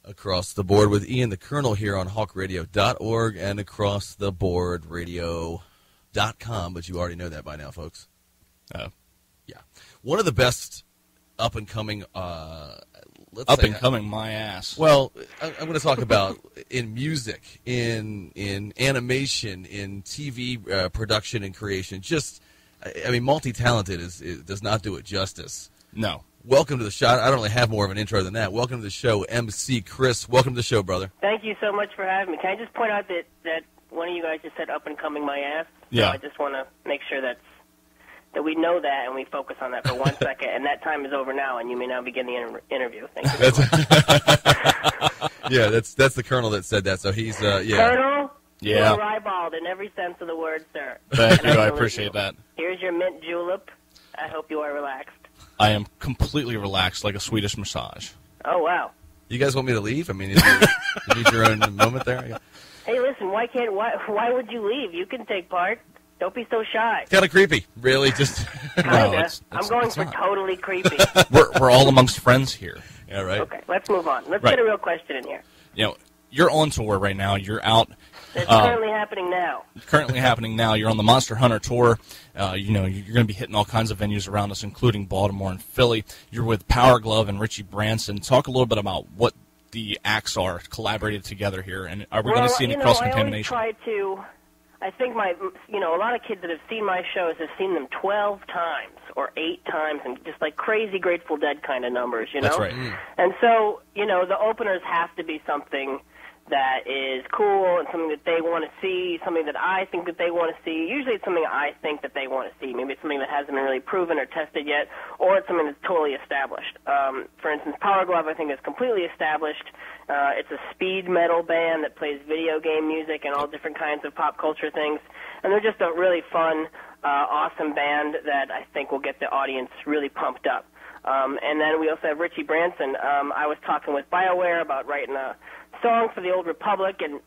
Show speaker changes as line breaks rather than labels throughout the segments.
Across the Board with Ian the Colonel here on hawkradio.org and acrosstheboardradio.com, but you already know that by now, folks.
Oh.
Yeah. One of the best up-and-coming,
up-and-coming my ass.
Well, I'm going to talk about in music, in animation, in TV production and creation. Just, I mean, multi-talented does not do it justice.
No.
Welcome to the show. I don't really have more of an intro than that. Welcome to the show, MC Chris. Welcome to the show, brother.
Thank you so much for having me. Can I just point out that one of you guys just said up and coming my ass?
Yeah.
So I just want to make sure that we know that and we focus on that for 1 second. And that time is over now, and you may now begin the interview. Thank you very much.
Yeah, that's the Colonel that said that. So he's yeah.
Colonel,
yeah.
you're ribald in every sense of the word, sir.
Thank you. I appreciate that.
Here's your mint julep. I hope you are relaxed.
I am completely relaxed, like a Swedish massage.
Oh, wow.
You guys want me to leave? I mean, you need your own moment there?
Hey, listen, why would you leave? You can take part. Don't be so shy.
Kind of creepy, really. Just
Kinda. I'm going for totally creepy.
We're all amongst friends here.
Yeah, right.
Okay, let's move on. Let's get a real question in here.
You know, you're on tour right now. You're out.
It's currently happening now.
Currently happening now. You're on the Monster Hunter tour. You know, you're going to be hitting all kinds of venues around us, including Baltimore and Philly. You're with Powerglove and Richie Branson. Talk a little bit about what the acts are collaborated together here, and are we going to see any cross-contamination?
I think a lot of kids that have seen my shows have seen them 12 times or 8 times, and just like crazy Grateful Dead kind of numbers, you know?
That's right.
And so, the openers have to be something that is cool and something that they want to see, something that I think that they want to see. Usually it's something I think that they want to see. Maybe it's something that hasn't been really proven or tested yet, or it's something that's totally established. For instance, Powerglove, I think, is completely established. It's a speed metal band that plays video game music and all different kinds of pop culture things. And they're just a really fun, awesome band that I think will get the audience really pumped up. And then we also have Richie Branson. I was talking with BioWare about writing a song for the Old Republic, and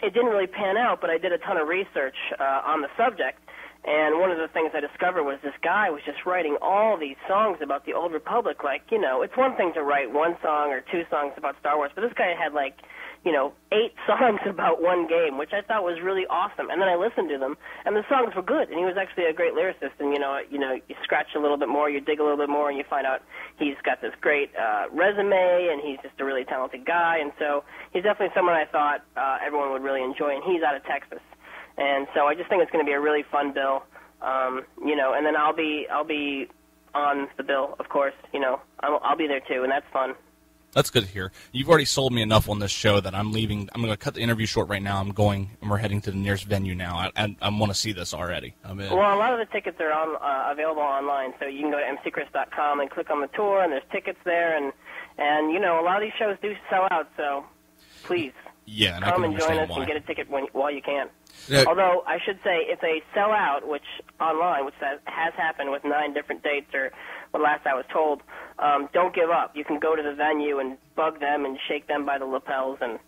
it didn't really pan out, but I did a ton of research on the subject, and one of the things I discovered was this guy was just writing all these songs about the Old Republic. Like, it's one thing to write one song or 2 songs about Star Wars, but this guy had 8 songs about one game, which I thought was really awesome. And then I listened to them, and the songs were good, and he was actually a great lyricist. And you scratch a little bit more, you dig a little bit more, and you find out he's got this great resume, and he's just a really talented guy. And so he's definitely someone I thought everyone would really enjoy, and he's out of Texas. And so I just think it's going to be a really fun bill, and then I'll be on the bill, of course. I'll be there too, and that's fun.
That's good to hear. You've already sold me enough on this show that I'm leaving. I'm going to cut the interview short right now. I'm going, and we're heading to the nearest venue now. I want to see this already. I'm in.
Well, a lot of the tickets are available online, so you can go to mcchris.com and click on the tour, and there's tickets there, and a lot of these shows do sell out, so please come and join us and get a ticket while you can.
Yeah.
Although I should say, if they sell out, which has happened with 9 different dates, or the last I was told, don't give up. You can go to the venue and bug them and shake them by the lapels and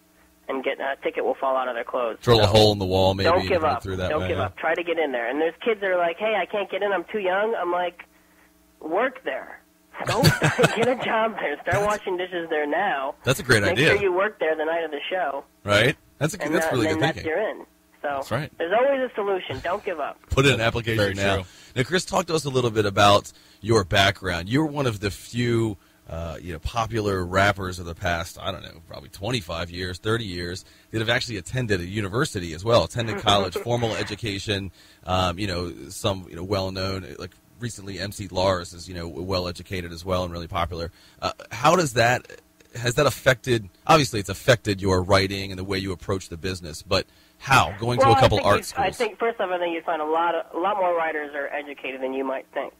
get a ticket will fall out of their clothes.
Drill a hole in the wall, maybe.
Don't give up.
Through that
Don't
way,
give up. Try to get in there. And there's kids that are like, hey, I can't get in. I'm too young. I'm like, work there. Go get a job there. Start washing dishes there now.
That's a great idea.
Make sure you work there the night of the show.
Right? That's really good thinking.
That's you're in. So
that's right.
There's always a solution. Don't give up.
Put in an application
Very
now.
True.
Now, Chris, talk to us a little bit about your background. You're one of the few popular rappers of the past, I don't know, probably 25 years, 30 years, that have actually attended a university as well, attended college, formal education, some well-known, like recently MC Lars is, well-educated as well and really popular. How has that affected, obviously it's affected your writing and the way you approach the business, but how? Going to a couple art schools.
I think, first off, you'd find a lot more writers are educated than you might think.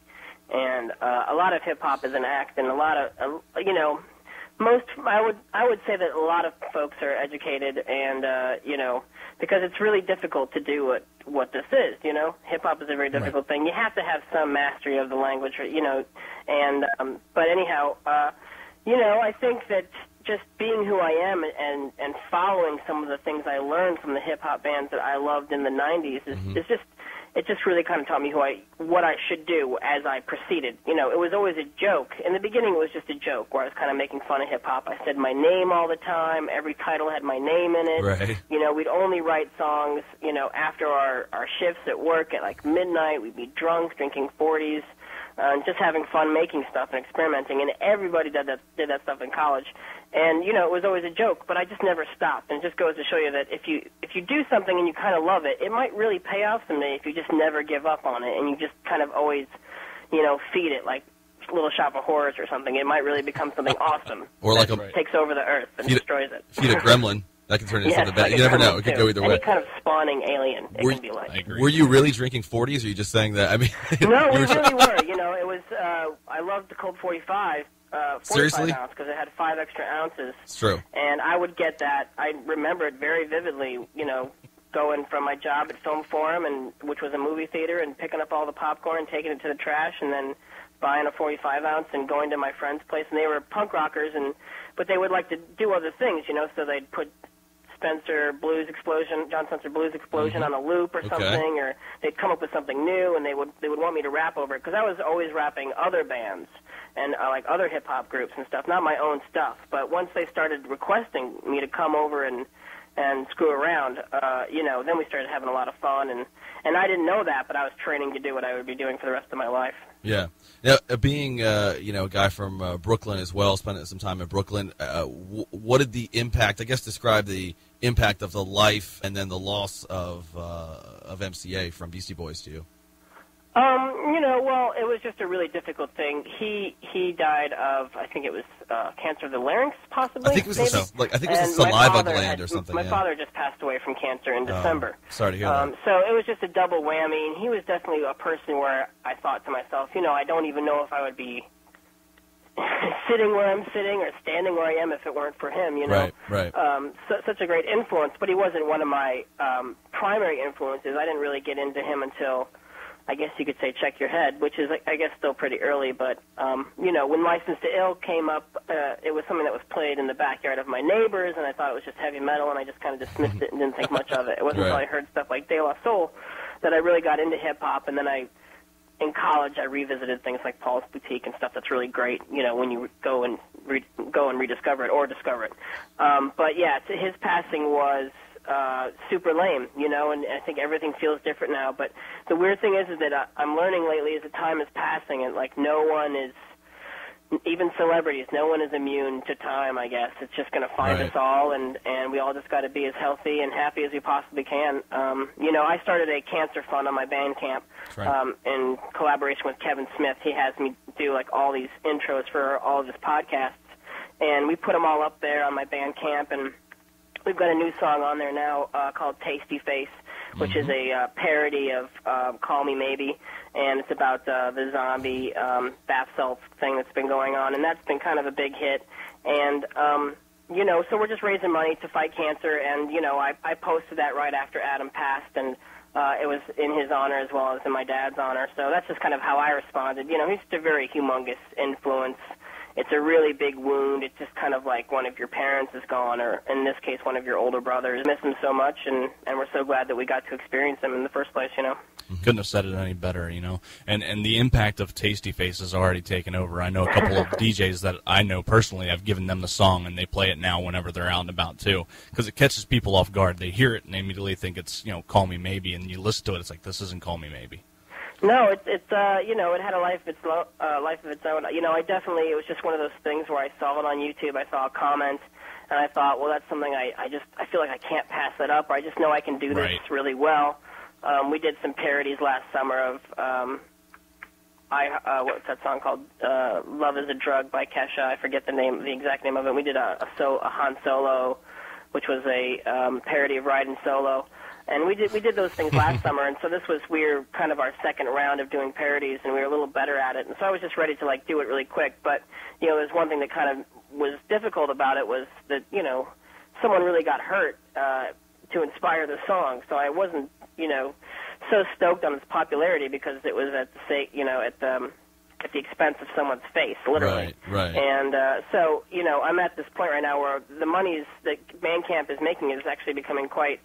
And a lot of hip-hop is an act, and a lot of, I would say that a lot of folks are educated, and, because it's really difficult to do what this is, Hip-hop is a very difficult thing. You have to have some mastery of the language, but anyhow, I think that just being who I am and following some of the things I learned from the hip-hop bands that I loved in the 90s is just, it just really kind of taught me what I should do as I proceeded. You know, it was always a joke. In the beginning, it was just a joke where I was kind of making fun of hip-hop. I said my name all the time. Every title had my name in it.
Right.
You know, we'd only write songs, you know, after our shifts at work at, like, midnight. We'd be drunk, drinking 40s, just having fun making stuff and experimenting. And everybody did that stuff in college. And, you know, it was always a joke, but I just never stopped. And it just goes to show you that if you do something and you kind of love it, it might really pay off someday if you just never give up on it and you just kind of always, you know, feed it like Little Shop of Horrors or something. It might really become something awesome.
Or like
takes over the earth and destroys it.
Feed a gremlin. That can turn into something bad.
Like
you never know. It could go either way.
Any kind of spawning alien, it can be like.
I agree.
Were you really drinking 40s, or are you just saying that? I mean,
no, we really were. You know, it was. I loved the Colt 45. 45
Seriously?
ounce because it had 5 extra ounces.
It's true.
And I would get that. I remember it very vividly. You know, going from my job at Film Forum, which was a movie theater, and picking up all the popcorn, taking it to the trash, and then buying a 45 ounce and going to my friend's place. And they were punk rockers, but they would like to do other things. You know, so they'd put John Spencer Blues Explosion on a loop or something, or they'd come up with something new, and they would want me to rap over it because I was always rapping other bands and like other hip hop groups and stuff, not my own stuff. But once they started requesting me to come over and screw around, you know, then we started having a lot of fun, and I didn't know that, but I was training to do what I would be doing for the rest of my life.
Yeah. Now, being you know, a guy from Brooklyn as well, spending some time in Brooklyn, what did the impact? I guess describe the impact of the life and then the loss of MCA from Beastie Boys to you.
You know, well, it was just a really difficult thing. He died of, I think it was cancer of the larynx, possibly.
I think it was a saliva gland or something.
My father just passed away from cancer in December.
Sorry to hear that.
So it was just a double whammy, and he was definitely a person where I thought to myself, you know, I don't even know if I would be sitting where I'm sitting or standing where I am if it weren't for him, you know.
Right.
Such a great influence, but he wasn't one of my primary influences. I didn't really get into him until, I guess you could say, Check Your Head, which is, I guess, still pretty early. But, you know, when License to Ill came up, it was something that was played in the backyard of my neighbors, and I thought it was just heavy metal, and I just kind of dismissed it and didn't think much of it. It wasn't until I heard stuff like De La Soul that I really got into hip-hop, and then in college, I revisited things like Paul's Boutique and stuff that's really great, you know, when you go and rediscover it or discover it. But, yeah, his passing was super lame, you know, and I think everything feels different now. But the weird thing is that I'm learning lately as the time is passing, and, like, no one is, even celebrities, no one is immune to time, I guess. It's just going to find us all, and we all just got to be as healthy and happy as we possibly can. You know, I started a cancer fund on my Bandcamp in collaboration with Kevin Smith. He has me do, like, all these intros for all of his podcasts, and we put them all up there on my Bandcamp, and we've got a new song on there now called Tasty Face, which is a parody of Call Me Maybe, and it's about the zombie bath salts thing that's been going on, and that's been kind of a big hit. And, you know, so we're just raising money to fight cancer, and, you know, I posted that right after Adam passed, and it was in his honor as well as in my dad's honor, so that's just kind of how I responded. You know, he's just a very humongous influence. It's a really big wound. It's just kind of like one of your parents is gone, or in this case, one of your older brothers. Miss him so much, and we're so glad that we got to experience him in the first place, you know.
Couldn't have said it any better, you know. And the impact of Tasty Face has already taken over. I know a couple of DJs that I know personally. I've given them the song, and they play it now whenever they're out and about, too, because it catches people off guard. They hear it, and they immediately think it's, you know, Call Me Maybe, and you listen to it, it's like, this isn't Call Me Maybe.
No, it's you know, it had a life of its own. You know, it was just one of those things where I saw it on YouTube, I saw a comment, and I thought, well, that's something I feel like I can't pass that up, or I just know I can do this really well. We did some parodies last summer of what's that song called? Love Is a Drug by Kesha. I forget the exact name of it. We did a Han Solo, which was a parody of Riding Solo. And we did those things last summer, and so we were kind of our second round of doing parodies, and we were a little better at it. And so I was just ready to, like, do it really quick. But, you know, there's one thing that kind of was difficult about it was that, you know, someone really got hurt to inspire the song. So I wasn't, you know, so stoked on its popularity because it was at the expense of someone's face, literally.
Right.
And so, you know, I'm at this point right now where the money that Bandcamp is making is actually becoming quite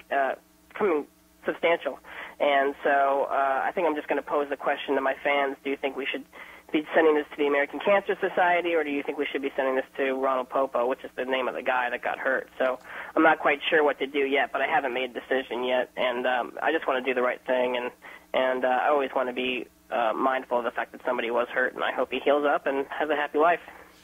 coming substantial. And so I think I'm just going to pose the question to my fans: do you think we should be sending this to the American Cancer Society, or do you think we should be sending this to Ronald Popo, which is the name of the guy that got hurt? So I'm not quite sure what to do yet, but I haven't made a decision yet, and I just want to do the right thing, and I always want to be mindful of the fact that somebody was hurt, and I hope he heals up and has a happy life.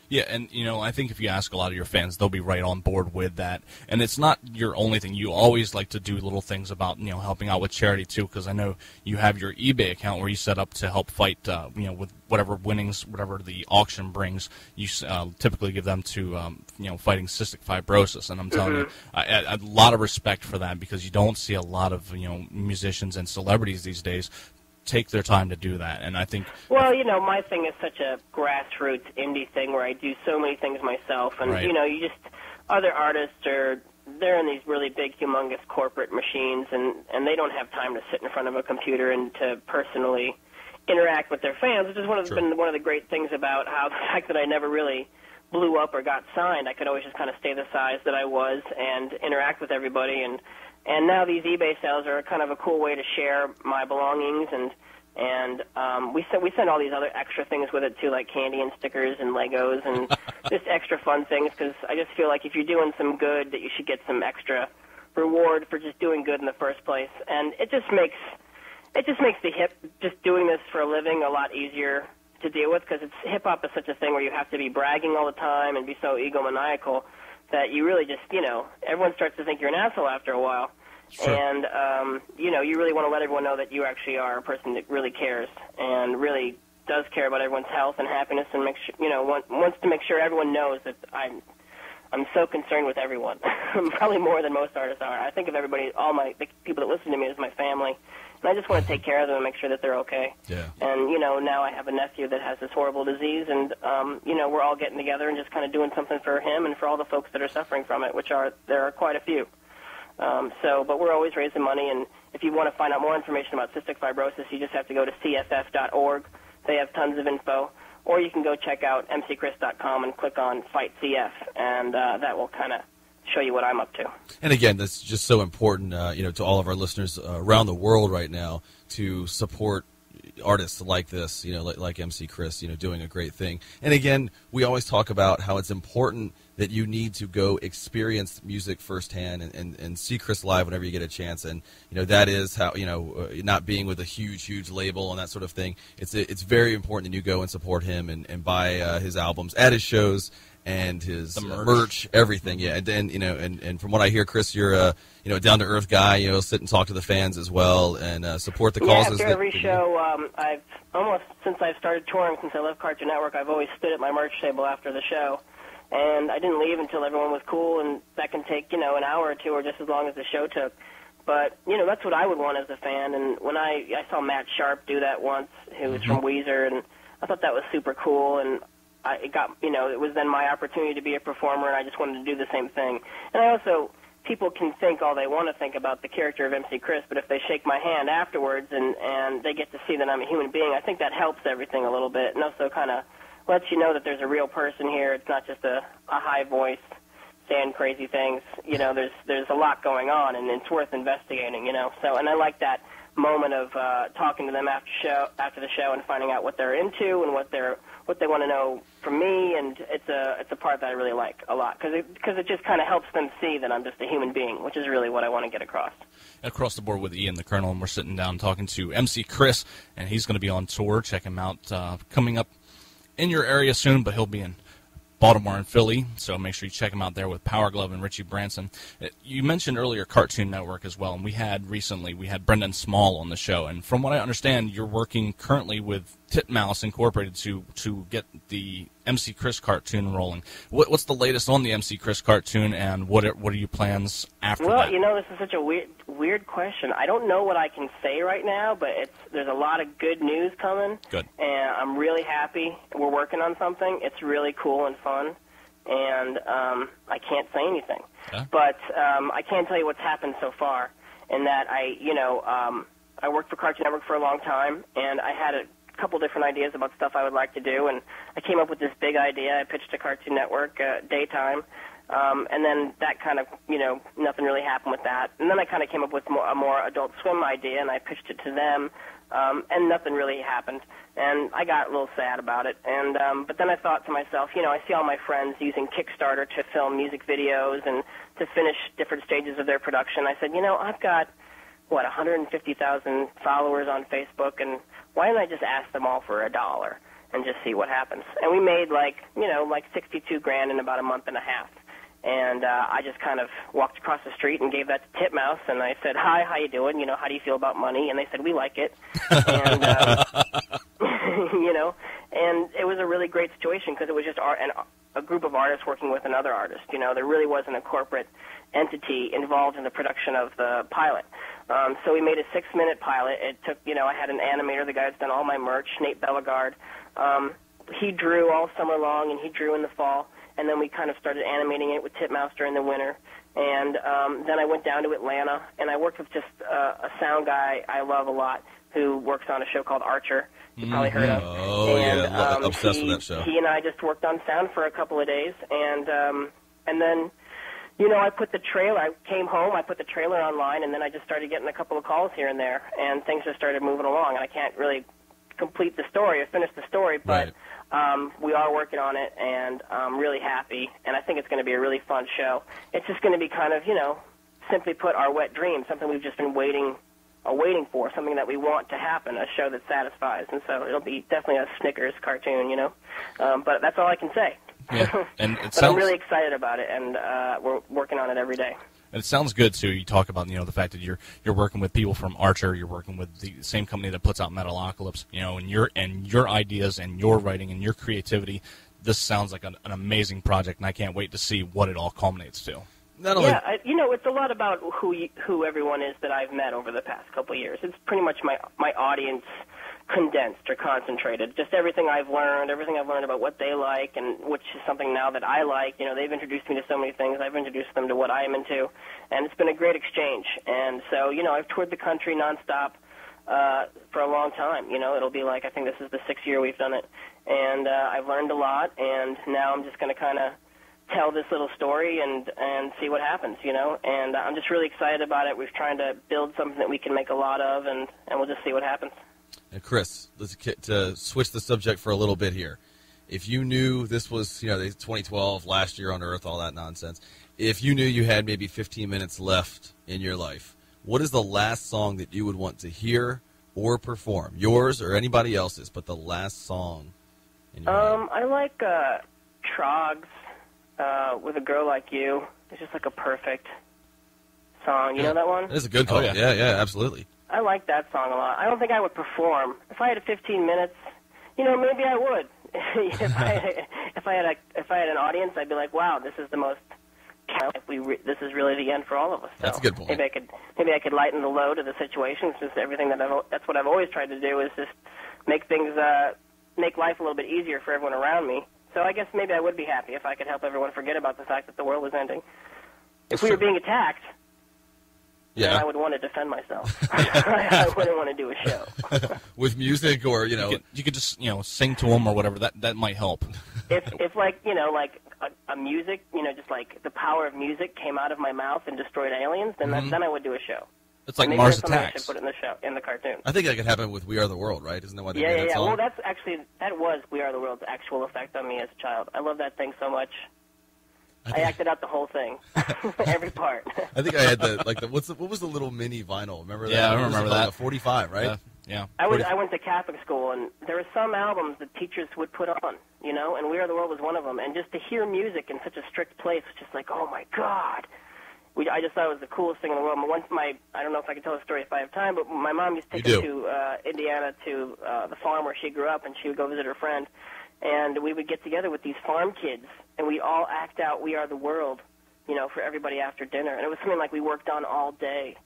Yeah, and, I think if you ask a lot of your fans, they'll be right on board with that. And it's not your only thing. You always like to do little things about, helping out with charity, too, because I know you have your eBay account where you set up to help fight, with whatever winnings, whatever the auction brings, you typically give them to, fighting cystic fibrosis. And I'm telling you, a lot of respect for that, because you don't see a lot of, musicians and celebrities these days take their time to do that, and I think...
Well, my thing is such a grassroots indie thing where I do so many things myself, and,
right.
You just... Other artists they're in these really big, humongous corporate machines, and they don't have time to sit in front of a computer and to personally interact with their fans, which is been one of the great things about how the fact that I never really blew up or got signed. I could always just kind of stay the size that I was and interact with everybody, and now these eBay sales are kind of a cool way to share my belongings, and we send all these other extra things with it too, like candy and stickers and Legos and just extra fun things, because I just feel like if you're doing some good, that you should get some extra reward for just doing good in the first place. And it just makes just doing this for a living a lot easier to deal with, because hip hop is such a thing where you have to be bragging all the time and be so egomaniacal that you really just, everyone starts to think you're an asshole after a while.
Sure.
And, you really want to let everyone know that you actually are a person that really cares and really does care about everyone's health and happiness, and wants to make sure everyone knows that I'm so concerned with everyone. Probably more than most artists are. I think of everybody, the people that listen to me as my family, and I just want to take care of them and make sure that they're okay.
Yeah.
And, now I have a nephew that has this horrible disease, and, we're all getting together and just kind of doing something for him and for all the folks that are suffering from it, there are quite a few. But we're always raising money, and if you want to find out more information about cystic fibrosis, you just have to go to cff.org. They have tons of info. Or you can go check out mcchris.com and click on Fight CF, and that will kind of show you what I'm up to.
And again, that's just so important, to all of our listeners around the world right now to support artists like this, like MC Chris, doing a great thing. And again, we always talk about how it's important that you need to go experience music firsthand and see Chris live whenever you get a chance. And, that is how, not being with a huge label and that sort of thing, it's very important that you go and support him and buy his albums at his shows and his merch, everything. Yeah. And then, and from what I hear, Chris, you're a down-to-earth guy, sit and talk to the fans as well and support the causes.
After every show, I've almost, since I've started touring, since I left Cartoon Network, I've always stood at my merch table after the show. And I didn't leave until everyone was cool, and that can take, an hour or two or just as long as the show took. But, that's what I would want as a fan. And when I saw Matt Sharp do that once, who was from Weezer, and I thought that was super cool. And it was then my opportunity to be a performer, and I just wanted to do the same thing. And I also, people can think all they want to think about the character of MC Chris, but if they shake my hand afterwards and they get to see that I'm a human being, I think that helps everything a little bit, and also kind of lets you know that there's a real person here. It's not just a high voice saying crazy things. There's a lot going on, and it's worth investigating. So, and I like that moment of talking to them after the show and finding out what they're into and what they want to know from me, and it's a part that I really like a lot because it just kind of helps them see that I'm just a human being, which is really what I want to get across.
Across the board with Ian the Colonel, and we're sitting down talking to MC Chris, and he's going to be on tour. Check him out coming up in your area soon, but he'll be in Baltimore and Philly, so make sure you check him out there with Powerglove and Richie Branson. You mentioned earlier Cartoon Network as well, and we had Brendan Small on the show, and from what I understand, you're working currently with Titmouse Incorporated to get the MC Chris cartoon rolling. What's the latest on the MC Chris cartoon, and what are your plans after that?
Well, this is such a weird question. I don't know what I can say right now, but there's a lot of good news coming.
Good.
And I'm really happy. We're working on something. It's really cool and fun, and I can't say anything.
Yeah.
But I can tell you what's happened so far, in that I worked for Cartoon Network for a long time, and I had a couple different ideas about stuff I would like to do, and I came up with this big idea. I pitched to Cartoon Network daytime And then that kind of, nothing really happened with that. And then I kind of came up with a more Adult Swim idea, and I pitched it to them, and nothing really happened. And I got a little sad about it. And but then I thought to myself, I see all my friends using Kickstarter to film music videos and to finish different stages of their production. I said, I've got, 150,000 followers on Facebook, and why don't I just ask them all for $1 and just see what happens? And we made like $62,000 in about a month and a half. And I just kind of walked across the street and gave that to Titmouse, and I said, "Hi, how you doing? How do you feel about money?" And they said, "We like it." And and it was a really great situation because it was just a group of artists working with another artist. There really wasn't a corporate entity involved in the production of the pilot. So we made a 6-minute pilot. It took, I had an animator, the guy that's done all my merch, Nate Bellegarde. He drew all summer long, and he drew in the fall. And then we kind of started animating it with Titmouse during the winter. And then I went down to Atlanta, and I worked with just a sound guy I love a lot who works on a show called Archer. You probably heard of.
Oh,
and,
yeah, obsessed with that show.
He and I just worked on sound for a couple of days, and then, I put the trailer. I came home, I put the trailer online, and then I just started getting a couple of calls here and there, and things just started moving along. And I can't really complete the story or finish the story, but we are working on it, and I'm really happy, and I think it's going to be a really fun show. It's just going to be kind of, simply put, our wet dream, something we've just been waiting for, something that we want to happen, a show that satisfies. And so it'll be definitely a Snickers cartoon, but that's all I can say.
Yeah, and
but I'm really excited about it, and we're working on it every day.
And it sounds good too. You talk about the fact that you're working with people from Archer, you're working with the same company that puts out Metalocalypse, and your ideas and your writing and your creativity. This sounds like an amazing project, and I can't wait to see what it all culminates to.
It's a lot about who everyone is that I've met over the past couple of years. It's pretty much my audience condensed or concentrated. Just everything I've learned about what they like, and which is something now that I like. They've introduced me to so many things. I've introduced them to what I am into, and it's been a great exchange. And so, I've toured the country nonstop for a long time. It'll be like, I think this is the 6th year we've done it, and I've learned a lot. And now I'm just going to kind of tell this little story and see what happens, and I'm just really excited about it. We're trying to build something that we can make a lot of, and we'll just see what happens.
And Chris, let's to switch the subject for a little bit here. If you knew this was, 2012, last year on Earth, all that nonsense, if you knew you had maybe 15 minutes left in your life, what is the last song that you would want to hear or perform? Yours or anybody else's, but the last song in your head.
I like Trogs. With a Girl Like You. It's just like a perfect song. You know that one?
It is a good call.
Oh, yeah.
Yeah, absolutely.
I like that song a lot. I don't think I would perform. If I had 15 minutes, maybe I would. if I had an audience, I'd be like, wow, this is the most. This is really the end for all of us. So
that's a good point.
Maybe I could lighten the load of the situation. It's just everything that's what I've always tried to do is just make things make life a little bit easier for everyone around me. So I guess maybe I would be happy if I could help everyone forget about the fact that the world was ending. If we were being attacked, then I would want to defend myself. I wouldn't want to do a show.
With music or,
You could just, sing to them or whatever. That might help.
If like a music, just like the power of music came out of my mouth and destroyed aliens, then I would do a show.
It's like
maybe
Mars
that's something
Attacks.
I should put in the show, in the cartoon.
I think that could happen with We Are the World, right? Isn't that why they made that song?
Well, that was We Are the World's actual effect on me as a child. I love that thing so much. I acted out the whole thing, every part.
I think I had what was the little mini vinyl? Remember that?
Yeah, I remember that.
A 45, right?
Yeah.
I went to Catholic school, and there were some albums that teachers would put on, and We Are the World was one of them. And just to hear music in such a strict place was just like, oh my God. I just thought it was the coolest thing in the world. I don't know if I can tell the story if I have time, but my mom used to take us to Indiana to the farm where she grew up, and she would go visit her friend. And we would get together with these farm kids, and we'd all act out We Are the World, for everybody after dinner. And it was something like we worked on all day.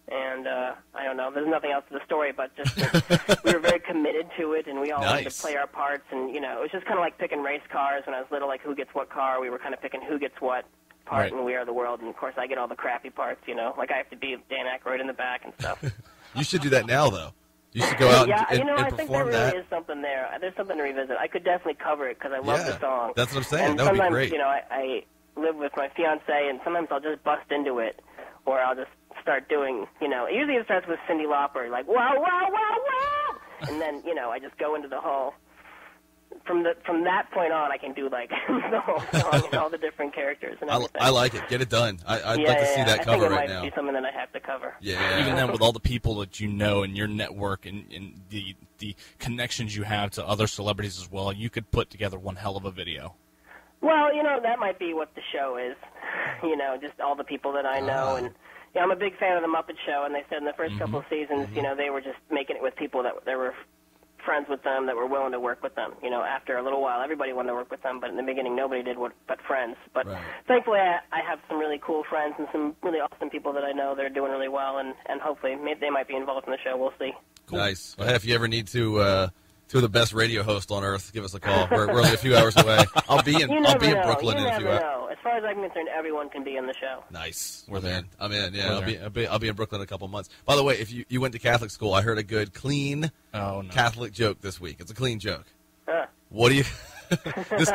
And I don't know, there's nothing else to the story, but just that we were very committed to it, and we all wanted to play our parts. And, it was just kind of like picking race cars when I was little, like who gets what car. We were kind of picking who gets what part in We Are the World, and of course I get all the crappy parts, like I have to be Dan Aykroyd in the back and stuff.
You should do that now, though. You should go out and
I
perform
think there
that.
really is something there. There's something to revisit. I could definitely cover it because I love the song.
That's what I'm saying.
And
that would be
sometimes,
great.
live with my fiance, and sometimes I'll just bust into it, or I'll just start doing, usually it starts with Cyndi Lauper, like, wow, wow, wow, wow! And then, I just go into the whole, from that point on, I can do, like, the whole song and all the different characters and everything.
I like it. Get it done. I'd like to see that cover right now.
I think it might be something that I have to cover.
Yeah.
Even then, with all the people that you know and your network and the connections you have to other celebrities as well, you could put together one hell of a video.
Well, that might be what the show is, just all the people that I know. And I'm a big fan of The Muppet Show, and they said in the first couple of seasons, they were just making it with people that were friends with them, that were willing to work with them. After a little while, everybody wanted to work with them, but in the beginning, nobody did but friends. But thankfully, I have some really cool friends and some really awesome people that I know that are doing really well, and hopefully they might be involved in the show. We'll see.
Cool. Nice. Well, if you ever need to... two of the best radio hosts on earth, give us a call. We're only a few hours away. I'll be in Brooklyn in a few hours.
As far as I'm concerned, everyone can be in the show.
Nice. We're there. I'm in. Yeah, I'll be in Brooklyn in a couple months. By the way, if you went to Catholic school, I heard a good clean Catholic joke this week. It's a clean joke. What do you? This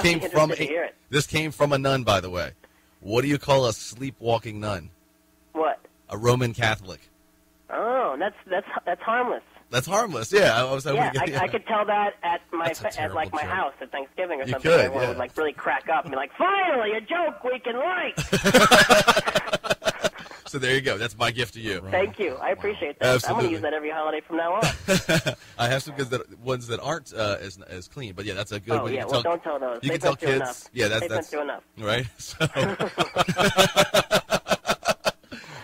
came from a nun, by the way. What do you call a sleepwalking nun?
What?
A Roman Catholic.
Oh, that's harmless.
That's harmless. Yeah, I was hoping.
I could tell that at my my house at Thanksgiving or something. Everyone would like really crack up and be like, "Finally, a joke we can like."
So there you go. That's my gift to you.
Thank you. I appreciate that.
Absolutely.
I'm going to use that every holiday from now on.
I have some ones that aren't as clean, but yeah, that's a good one.
Well, don't tell those.
You can tell kids.
Enough.
Yeah, that's
been through enough.
Right. So.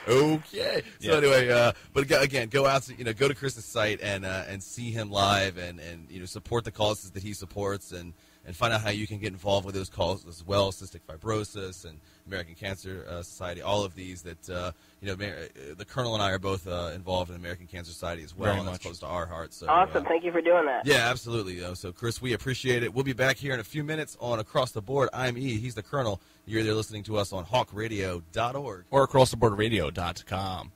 Okay. So anyway, but again, go out to go to Chris's site and see him live and support the causes that he supports and find out how you can get involved with those causes as well, cystic fibrosis and American Cancer Society, all of these that the Colonel and I are both involved in American Cancer Society as well, and that's close to our hearts. So,
awesome. Thank you for doing that.
Yeah, absolutely. So Chris, we appreciate it. We'll be back here in a few minutes on Across the Board. I'm E. He's the Colonel. You're there listening to us on hawkradio.org.
Or acrosstheboardradio.com.